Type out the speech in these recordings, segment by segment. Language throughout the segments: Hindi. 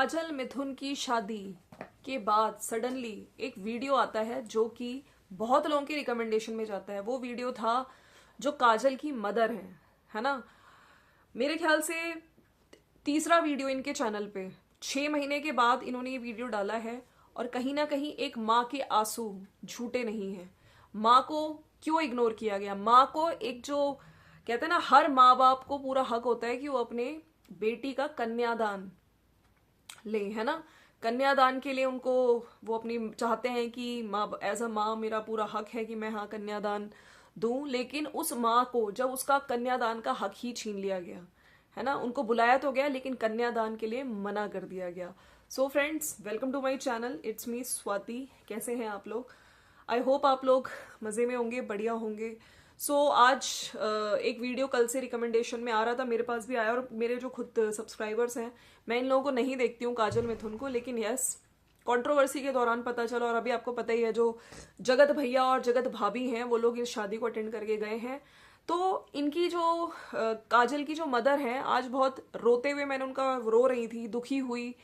काजल मिथुन की शादी के बाद सडनली एक वीडियो आता है जो कि बहुत लोगों के रिकमेंडेशन में जाता है। वो वीडियो था जो काजल की मदर है ना। मेरे ख्याल से तीसरा वीडियो इनके चैनल पे 6 महीने के बाद इन्होंने ये वीडियो डाला है। और कहीं ना कहीं एक माँ के आंसू झूठे नहीं हैं। माँ को क्यों इग्नोर किया गया? माँ को एक जो कहते हैं ना, हर माँ बाप को पूरा हक होता है कि वो अपने बेटी का कन्यादान ले, है ना। कन्यादान के लिए उनको वो अपनी चाहते हैं कि माँ एज अ माँ मेरा पूरा हक है कि मैं हाँ कन्यादान दूं। लेकिन उस माँ को जब उसका कन्यादान का हक ही छीन लिया गया, है ना। उनको बुलाया तो गया लेकिन कन्यादान के लिए मना कर दिया गया। So friends, welcome to my channel, it's me Swati. कैसे हैं आप लोग? आई होप आप लोग मज़े में होंगे, बढ़िया होंगे। आज एक वीडियो कल से रिकमेंडेशन में आ रहा था, मेरे पास भी आया। और मेरे जो खुद सब्सक्राइबर्स हैं, मैं इन लोगों को नहीं देखती हूँ, काजल मिथुन को, लेकिन यस, कंट्रोवर्सी के दौरान पता चला। और अभी आपको पता ही है, जो जगत भैया और जगत भाभी हैं वो लोग इस शादी को अटेंड करके गए हैं। तो इनकी जो काजल की जो मदर है, आज बहुत रोते हुए मैंने उनका रो रही थी, दुखी हुई,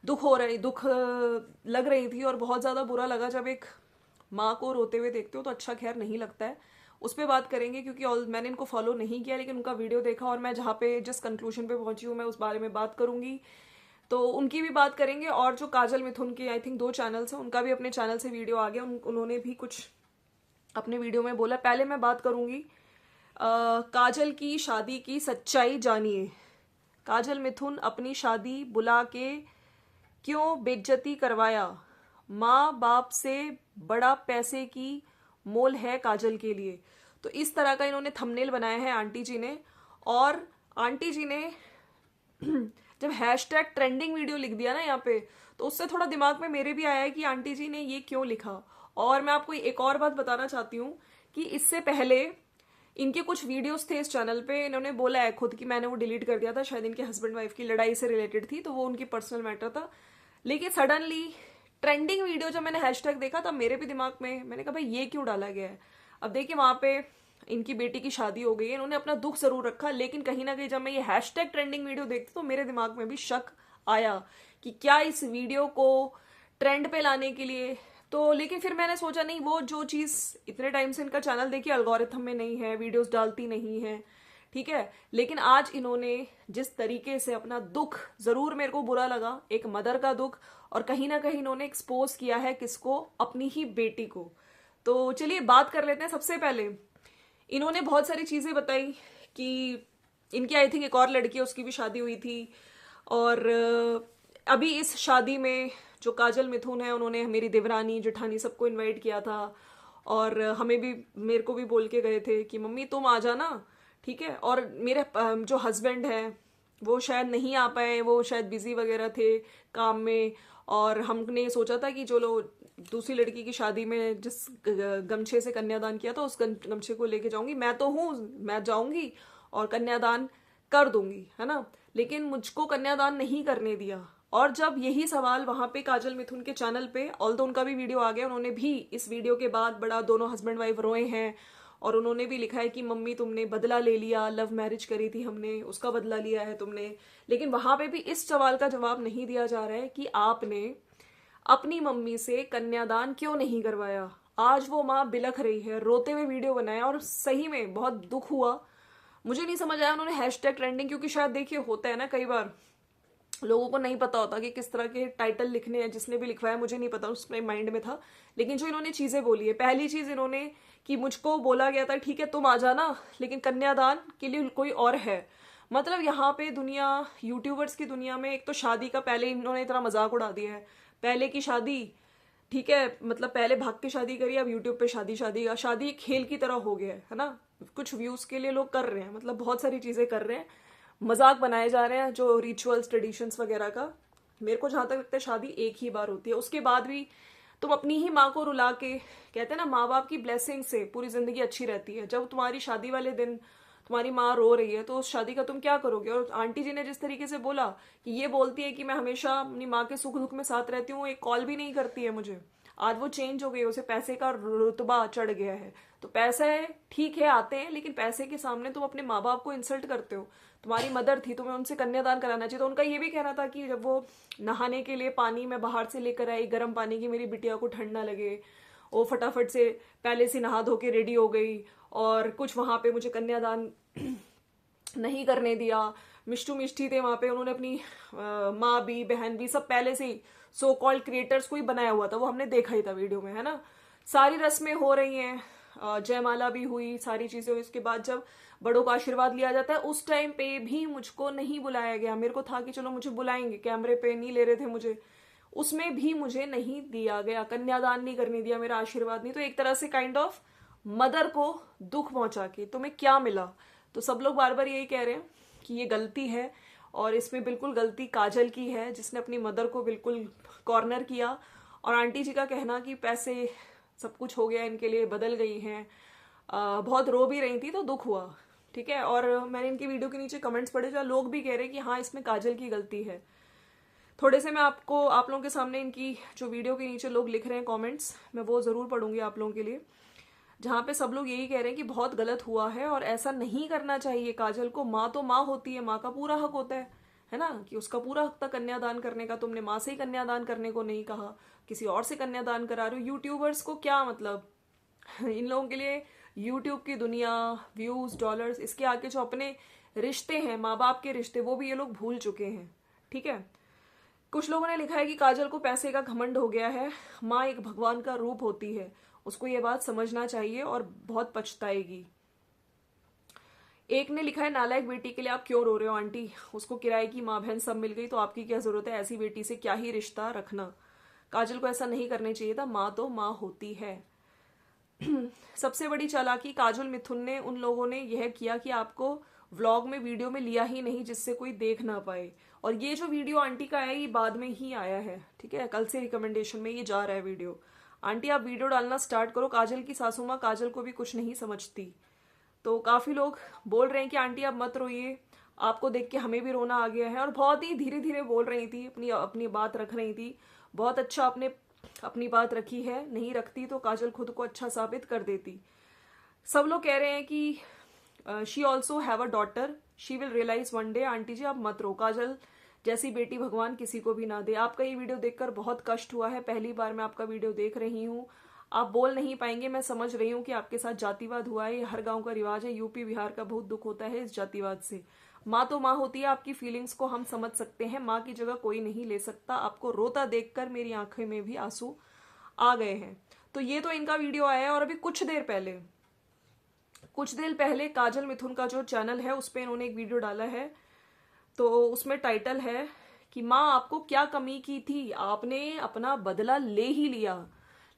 दुख लग रही थी। और बहुत ज़्यादा बुरा लगा जब एक माँ को रोते हुए देखते हो, तो अच्छा खैर नहीं लगता है। उस पर बात करेंगे क्योंकि मैंने इनको फॉलो नहीं किया, लेकिन उनका वीडियो देखा और मैं जहाँ पे जिस कंक्लूजन पे पहुंची हूँ मैं उस बारे में बात करूंगी। तो उनकी भी बात करेंगे। और जो काजल मिथुन के आई थिंक 2 चैनल्स हैं, उनका भी अपने चैनल से वीडियो आ गया। उन्होंने भी कुछ अपने वीडियो में बोला। पहले मैं बात करूंगी काजल की शादी की सच्चाई जानिए। काजल मिथुन अपनी शादी बुला के क्यों बेइज्जती करवाया? माँ बाप से बड़ा पैसे की मोल है काजल के लिए। तो इस तरह का इन्होंने थंबनेल बनाया है आंटी जी ने। और आंटी जी ने जब हैशटैग ट्रेंडिंग वीडियो लिख दिया ना यहाँ पे, तो उससे थोड़ा दिमाग में मेरे भी आया है कि आंटी जी ने ये क्यों लिखा। और मैं आपको एक और बात बताना चाहती हूँ कि इससे पहले इनके कुछ वीडियोस थे इस चैनल पे, इन्होंने बोला है खुद कि मैंने वो डिलीट कर दिया था, शायद इनके हस्बैंड वाइफ की लड़ाई से रिलेटेड थी, तो वो उनकी पर्सनल मैटर था। लेकिन सडनली ट्रेंडिंग वीडियो जब मैंने हैशटैग देखा तब मेरे भी दिमाग में, मैंने कहा भाई ये क्यों डाला गया है। अब देखिए, वहां पे इनकी बेटी की शादी हो गई है, इन्होंने अपना दुख जरूर रखा, लेकिन कहीं ना कहीं जब मैं ये हैशटैग ट्रेंडिंग वीडियो देखती तो मेरे दिमाग में भी शक आया कि क्या इस वीडियो को ट्रेंड पे लाने के लिए। तो लेकिन फिर मैंने सोचा नहीं, वो जो चीज इतने टाइम से इनका चैनल देखिए एल्गोरिथम में नहीं है, वीडियोस डालती नहीं है, ठीक है। लेकिन आज इन्होंने जिस तरीके से अपना दुख, जरूर मेरे को बुरा लगा, एक मदर का दुख, और कहीं ना कहीं इन्होंने एक्सपोज किया है किसको? अपनी ही बेटी को। तो चलिए बात कर लेते हैं। सबसे पहले इन्होंने बहुत सारी चीजें बताई कि इनकी आई थिंक एक और लड़की है, उसकी भी शादी हुई थी। और अभी इस शादी में जो काजल मिथुन है, उन्होंने मेरी देवरानी जेठानी सबको इनवाइट किया था। और हमें भी, मेरे को भी बोल के गए थे कि मम्मी तुम आ जाना, ठीक है। और मेरे जो हस्बैंड है वो शायद नहीं आ पाए, वो शायद बिजी वगैरह थे काम में। और हमने सोचा था कि चलो दूसरी लड़की की शादी में जिस गमछे से कन्यादान किया था उस गमछे को लेके जाऊंगी, मैं तो हूँ, मैं जाऊंगी और कन्यादान कर दूंगी, है ना। लेकिन मुझको कन्यादान नहीं करने दिया। और जब यही सवाल वहां पे काजल मिथुन के चैनल पे, ऑल्दो उनका भी वीडियो आ गया, उन्होंने भी इस वीडियो के बाद बड़ा, दोनों हस्बैंड वाइफ रोए हैं। और उन्होंने भी लिखा है कि मम्मी तुमने बदला ले लिया, लव मैरिज करी थी हमने, उसका बदला लिया है तुमने। लेकिन वहां पे भी इस सवाल का जवाब नहीं दिया जा रहा है कि आपने अपनी मम्मी से कन्यादान क्यों नहीं करवाया। आज वो माँ बिलख रही है, रोते हुए वीडियो बनाया, और सही में बहुत दुख हुआ। मुझे नहीं समझ आया उन्होंने हैशटैग ट्रेंडिंग, क्योंकि शायद देखिए होता है ना, कई बार लोगों को नहीं पता होता कि किस तरह के टाइटल लिखने हैं। जिसने भी लिखवाया मुझे नहीं पता, उसमें माइंड में था। लेकिन जो इन्होंने चीजें बोली है, पहली चीज इन्होंने कि मुझको बोला गया था ठीक है तुम आ जाना, लेकिन कन्यादान के लिए कोई और है। मतलब यहाँ पे दुनिया, यूट्यूबर्स की दुनिया में, एक तो शादी का पहले इन्होंने इतना मजाक उड़ा दिया है। पहले की शादी, ठीक है, मतलब पहले भाग के शादी करी, अब यूट्यूब पे शादी, शादी एक खेल की तरह हो गया है ना। कुछ व्यूज के लिए लोग कर रहे हैं, मतलब बहुत सारी चीजें कर रहे हैं, मजाक बनाए जा रहे हैं जो रिचुअल्स ट्रेडिशंस वगैरह का। मेरे को जहां तक लगता है शादी एक ही बार होती है, उसके बाद भी तुम अपनी ही माँ को रुला के, कहते हैं ना माँ बाप की ब्लेसिंग से पूरी जिंदगी अच्छी रहती है। जब तुम्हारी शादी वाले दिन तुम्हारी माँ रो रही है तो उस शादी का तुम क्या करोगे? और आंटी जी ने जिस तरीके से बोला कि ये बोलती है कि मैं हमेशा अपनी माँ के सुख दुख में साथ रहती हूँ, एक कॉल भी नहीं करती है मुझे। आज वो चेंज हो गई, उसे पैसे का रुतबा चढ़ गया है। तो पैसे ठीक है आते हैं, लेकिन पैसे के सामने तुम अपने माँ बाप को इंसल्ट करते हो। तुम्हारी मदर थी, तुम्हें उनसे कन्यादान कराना चाहिए। तो उनका ये भी कहना था कि जब वो नहाने के लिए पानी में बाहर से लेकर आई गर्म पानी की, मेरी बिटिया को ठंड ना लगे, वो फटाफट से पहले से नहा धो के रेडी हो गई, और कुछ वहां पे मुझे कन्यादान नहीं करने दिया। मिष्टू मिष्टी थे वहां पे, उन्होंने अपनी माँ भी बहन भी सब पहले से ही सो कॉल्ड क्रिएटर्स को ही बनाया हुआ था, वो हमने देखा ही था वीडियो में, है ना। सारी रस्में हो रही हैं, जयमाला भी हुई, सारी चीजें हुई। उसके बाद जब बड़ों का आशीर्वाद लिया जाता है, उस टाइम पे भी मुझको नहीं बुलाया गया। मेरे को था कि चलो मुझे बुलाएंगे, कैमरे पे नहीं ले रहे थे मुझे, उसमें भी मुझे नहीं दिया गया, कन्यादान नहीं करने दिया, मेरा आशीर्वाद नहीं। तो एक तरह से काइंड ऑफ मदर को दुख पहुंचा के तुम्हें क्या मिला। तो सब लोग बार बार यही कह रहे हैं कि ये गलती है, और इसमें बिल्कुल गलती काजल की है, जिसने अपनी मदर को बिल्कुल कॉर्नर किया। और आंटी जी का कहना कि पैसे सब कुछ हो गया इनके लिए, बदल गई हैं, बहुत रो भी रही थी, तो दुख हुआ, ठीक है। और मैंने इनकी वीडियो के नीचे कमेंट्स पढ़े, जो लोग भी कह रहे हैं कि हाँ इसमें काजल की गलती है। थोड़े से मैं आप लोगों के सामने इनकी जो वीडियो के नीचे लोग लिख रहे हैं कमेंट्स, मैं वो जरूर पढ़ूंगी आप लोगों के लिए, जहाँ पे सब लोग यही कह रहे हैं कि बहुत गलत हुआ है और ऐसा नहीं करना चाहिए काजल को। माँ तो माँ होती है, माँ का पूरा हक होता है ना, कि उसका पूरा हक था कन्यादान करने का। तुमने माँ से ही कन्यादान करने को नहीं कहा, किसी और से कन्यादान करा रहे हो। यूट्यूबर्स को क्या मतलब, इन लोगों के लिए यूट्यूब की दुनिया, व्यूज, डॉलर्स, इसके आगे जो अपने रिश्ते हैं, माँ बाप के रिश्ते, वो भी ये लोग भूल चुके हैं, ठीक है। कुछ लोगों ने लिखा है कि काजल को पैसे का घमंड हो गया है, माँ एक भगवान का रूप होती है, उसको ये बात समझना चाहिए और बहुत पछताएगी। एक ने लिखा है, नालायक बेटी के लिए आप क्यों रो रहे हो आंटी, उसको किराए की माँ बहन सब मिल गई तो आपकी क्या जरूरत है, ऐसी बेटी से क्या ही रिश्ता रखना, काजल को ऐसा नहीं करना चाहिए था, माँ तो माँ होती है। सबसे बड़ी चालाकी काजल मिथुन ने, उन लोगों ने यह किया कि आपको व्लॉग में, वीडियो में लिया ही नहीं जिससे कोई देख ना पाए। और ये जो वीडियो आंटी का आया ये बाद में ही आया है, ठीक है, कल से रिकमेंडेशन में ये जा रहा है वीडियो। आंटी आप वीडियो डालना स्टार्ट करो, काजल की सासू माँ काजल को भी कुछ नहीं समझती। तो काफी लोग बोल रहे हैं कि आंटी आप मत रोइए, आपको देख के हमें भी रोना आ गया है। और बहुत ही धीरे धीरे बोल रही थी, अपनी अपनी बात रख रही थी, बहुत अच्छा आपने अपनी बात रखी है, नहीं रखती तो काजल खुद को अच्छा साबित कर देती। सब लोग कह रहे हैं कि she also have a daughter, she will realise one day. Aunty ji आप मत रो, काजल जैसी बेटी भगवान किसी को भी ना दे। आपका ये वीडियो देखकर बहुत कष्ट हुआ है, पहली बार मैं आपका वीडियो देख रही हूँ, आप बोल नहीं पाएंगे, मैं समझ रही हूँ कि आपके साथ जातिवाद हुआ है, ये हर गांव का रिवाज है, यूपी बिहार का बहुत दुख होता है इस जातिवाद से। माँ तो माँ होती है, आपकी फीलिंग्स को हम समझ सकते हैं, माँ की जगह कोई नहीं ले सकता। आपको रोता देखकर मेरी आंखें में भी आंसू आ गए हैं। तो ये तो इनका वीडियो आया है। और अभी कुछ देर पहले काजल मिथुन का जो चैनल है उस पर इन्होंने एक वीडियो डाला है, तो उसमें टाइटल है कि माँ आपको क्या कमी की थी, आपने अपना बदला ले ही लिया,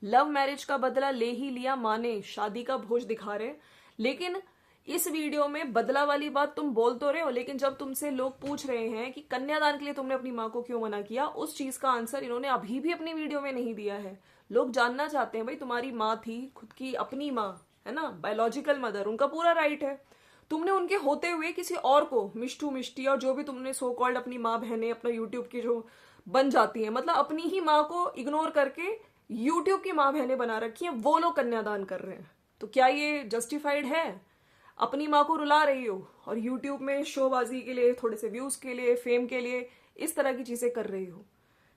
लव मैरिज का बदला ले ही लिया माँ ने, शादी का भोज दिखा रहे। लेकिन इस वीडियो में बदला वाली बात तुम बोल तो रहे हो, लेकिन जब तुमसे लोग पूछ रहे हैं कि कन्यादान के लिए तुमने अपनी माँ को क्यों मना किया, उस चीज का आंसर इन्होंने अभी भी अपनी वीडियो में नहीं दिया है। लोग जानना चाहते हैं भाई, तुम्हारी माँ थी, खुद की अपनी माँ है ना, बायोलॉजिकल मदर, उनका पूरा राइट है। तुमने उनके होते हुए किसी और को, मिष्टू मिष्टी और जो भी तुमने सो कॉल्ड अपनी माँ बहनें अपना यूट्यूब की जो बन जाती है, मतलब अपनी ही माँ को इग्नोर करके यूट्यूब की माँ बहनें बना रखी हैं, वो लोग कन्यादान कर रहे हैं। तो क्या ये जस्टिफाइड है? अपनी माँ को रुला रही हो और यूट्यूब में शोबाजी के लिए, थोड़े से व्यूज के लिए, फेम के लिए इस तरह की चीजें कर रही हो,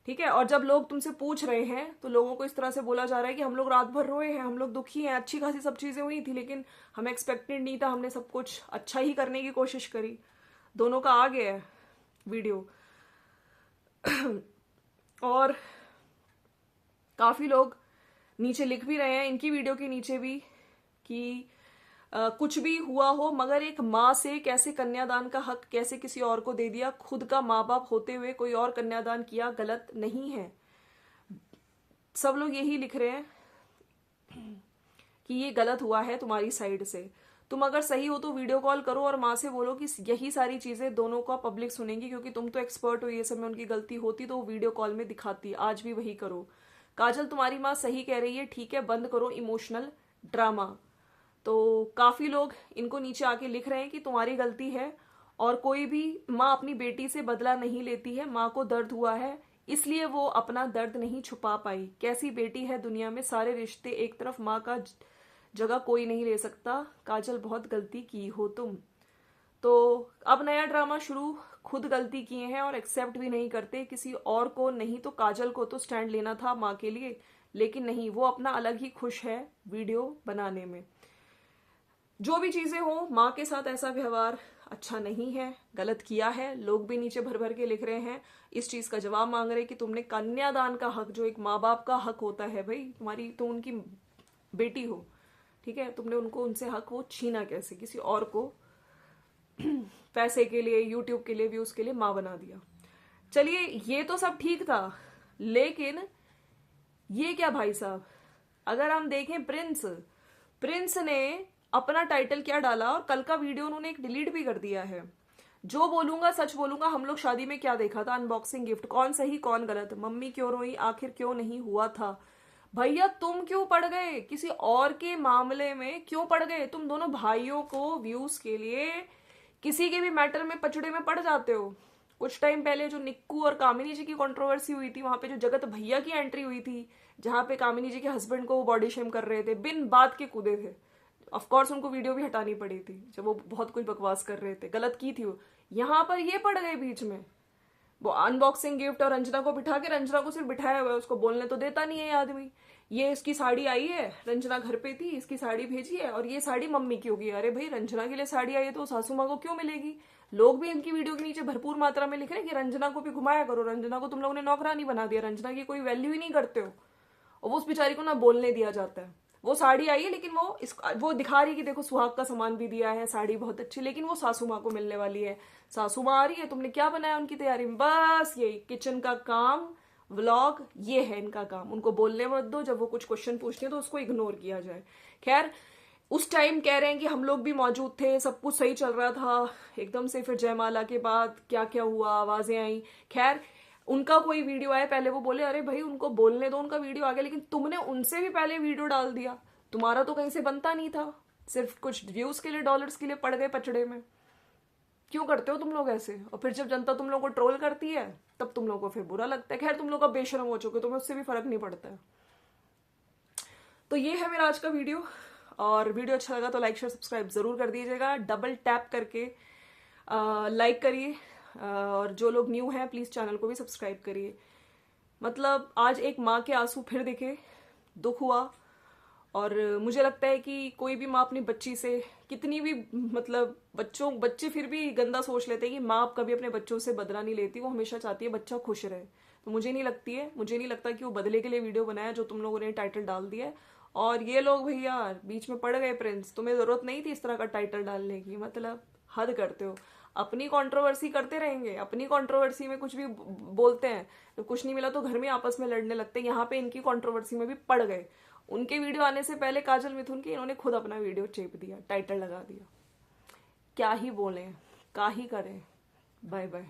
ठीक है। और जब लोग तुमसे पूछ रहे हैं तो लोगों को इस तरह से बोला जा रहा है कि हम लोग रात भर रोए हैं, हम लोग दुखी हैं, अच्छी खासी सब चीजें हुई थी लेकिन हमें एक्सपेक्टेड नहीं था, हमने सब कुछ अच्छा ही करने की कोशिश करी। दोनों का आ गया है वीडियो। और काफी लोग नीचे लिख भी रहे हैं इनकी वीडियो के नीचे भी कि कुछ भी हुआ हो मगर एक माँ से कैसे कन्यादान का हक कैसे किसी और को दे दिया, खुद का माँ बाप होते हुए कोई और कन्यादान किया, गलत नहीं है। सब लोग यही लिख रहे हैं कि ये गलत हुआ है तुम्हारी साइड से, तुम अगर सही हो तो वीडियो कॉल करो और माँ से बोलो कि यही सारी चीजें दोनों का पब्लिक सुनेंगी, क्योंकि तुम तो एक्सपर्ट हो ये सब में, उनकी गलती होती तो वो वीडियो कॉल में दिखाती। आज भी वही करो। काजल तुम्हारी माँ सही कह रही है, ठीक है, बंद करो इमोशनल ड्रामा। तो काफी लोग इनको नीचे आके लिख रहे हैं कि तुम्हारी गलती है और कोई भी माँ अपनी बेटी से बदला नहीं लेती है, माँ को दर्द हुआ है इसलिए वो अपना दर्द नहीं छुपा पाई। कैसी बेटी है दुनिया में, सारे रिश्ते एक तरफ, माँ का जगह कोई नहीं ले सकता। काजल बहुत गलती की हो तुम। तो अब नया ड्रामा शुरू, खुद गलती किए हैं और एक्सेप्ट भी नहीं करते किसी और को। नहीं तो काजल को तो स्टैंड लेना था माँ के लिए, लेकिन नहीं, वो अपना अलग ही खुश है वीडियो बनाने में। जो भी चीजें हो, माँ के साथ ऐसा व्यवहार अच्छा नहीं है, गलत किया है। लोग भी नीचे भर भर के लिख रहे हैं, इस चीज का जवाब मांग रहे हैं कि तुमने कन्यादान का हक, जो एक माँ बाप का हक होता है, भाई तुम्हारी तो उनकी बेटी हो, ठीक है, तुमने उनको उनसे हक वो छीना कैसे, किसी और को पैसे के लिए, यूट्यूब के लिए, व्यूज के लिए माँ बना दिया। चलिए ये तो सब ठीक था, लेकिन ये क्या भाई साहब, अगर हम देखें प्रिंस ने अपना टाइटल क्या डाला, और कल का वीडियो उन्होंने एक डिलीट भी कर दिया है। जो बोलूंगा सच बोलूंगा, हम लोग शादी में क्या देखा था, अनबॉक्सिंग गिफ्ट, कौन सही कौन गलत, मम्मी क्यों रोई, आखिर क्यों नहीं हुआ था। भैया तुम क्यों पड़ गए किसी और के मामले में, क्यों पड़ गए? तुम दोनों भाइयों को व्यूज के लिए किसी के भी मैटर में पचड़े में पड़ जाते हो। कुछ टाइम पहले जो निक्कू और कामिनी जी की कंट्रोवर्सी हुई थी, वहां पे जो जगत भैया की एंट्री हुई थी, जहां पे कामिनी जी के हस्बैंड को वो बॉडी शेम कर रहे थे, बिन बात के कूदे थे। ऑफ कोर्स उनको वीडियो भी हटानी पड़ी थी जब वो बहुत कुछ बकवास कर रहे थे, गलत की थी वो। यहाँ पर ये पड़ गए बीच में, वो अनबॉक्सिंग गिफ्ट, और रंजना को बिठा के, रंजना को सिर्फ बिठाया हुआ है, उसको बोलने तो देता नहीं है ये आदमी। ये इसकी साड़ी आई है, रंजना घर पे थी, इसकी साड़ी भेजी है, और ये साड़ी मम्मी की होगी। अरे भाई रंजना के लिए साड़ी आई है तो सासू माँ को क्यों मिलेगी? लोग भी इनकी वीडियो के नीचे भरपूर मात्रा में लिख रहे हैं कि रंजना को भी घुमाया करो, रंजना को तुम लोगों ने नौकरानी बना दिया, रंजना की कोई वैल्यू ही नहीं करते हो। और वो उस बेचारी को ना बोलने दिया जाता है। वो साड़ी आई है, लेकिन वो दिखा रही है कि देखो सुहाग का सामान भी दिया है, साड़ी बहुत अच्छी, लेकिन वो सासू माँ को मिलने वाली है। सासू माँ आ रही है, तुमने क्या बनाया उनकी तैयारी में? बस यही किचन का काम, व्लॉग, ये है इनका काम। उनको बोलने मत दो, जब वो कुछ क्वेश्चन पूछते हैं तो उसको इग्नोर किया जाए। खैर उस टाइम कह रहे हैं कि हम लोग भी मौजूद थे, सब कुछ सही चल रहा था, एकदम से फिर जयमाला के बाद क्या क्या हुआ, आवाजें आई। खैर उनका कोई वीडियो आया, पहले वो बोले अरे भाई उनको बोलने दो, उनका वीडियो आ गया, लेकिन तुमने उनसे भी पहले वीडियो डाल दिया। तुम्हारा तो कहीं से बनता नहीं था, सिर्फ कुछ व्यूज के लिए, डॉलर्स के लिए पड़ गए पचड़े में। क्यों करते हो तुम लोग ऐसे? और फिर जब जनता तुम लोग को ट्रोल करती है तब तुम लोग को फिर बुरा लगता है। खैर तुम लोग अब बेशरम हो चुके, तुम्हें उससे भी फर्क नहीं पड़ता है। तो ये है मेरा आज का वीडियो, और वीडियो अच्छा लगा तो लाइक शेयर सब्सक्राइब जरूर कर दीजिएगा, डबल टैप करके लाइक करिए, और जो लोग न्यू हैं प्लीज चैनल को भी सब्सक्राइब करिए। मतलब आज एक माँ के आंसू फिर दिखे, दुख हुआ, और मुझे लगता है कि कोई भी माँ अपनी बच्ची से कितनी भी, मतलब बच्चे फिर भी गंदा सोच लेते हैं कि माँ कभी अपने बच्चों से बदला नहीं लेती, वो हमेशा चाहती है बच्चा खुश रहे। तो मुझे नहीं लगता कि वो बदले के लिए वीडियो बनाया, जो तुम लोगों ने टाइटल डाल दिया है। और ये लोग भैया बीच में पड़ गए, प्रिंस तुम्हें जरूरत नहीं थी इस तरह का टाइटल डालने की, मतलब हद करते हो। अपनी कंट्रोवर्सी करते रहेंगे, अपनी कंट्रोवर्सी में कुछ भी बोलते हैं, तो कुछ नहीं मिला तो घर में आपस में लड़ने लगते हैं। यहाँ पे इनकी कंट्रोवर्सी में भी पड़ गए। उनके वीडियो आने से पहले काजल मिथुन की, इन्होंने खुद अपना वीडियो चेप दिया, टाइटल लगा दिया। क्या ही बोले, क्या ही करें। Bye bye.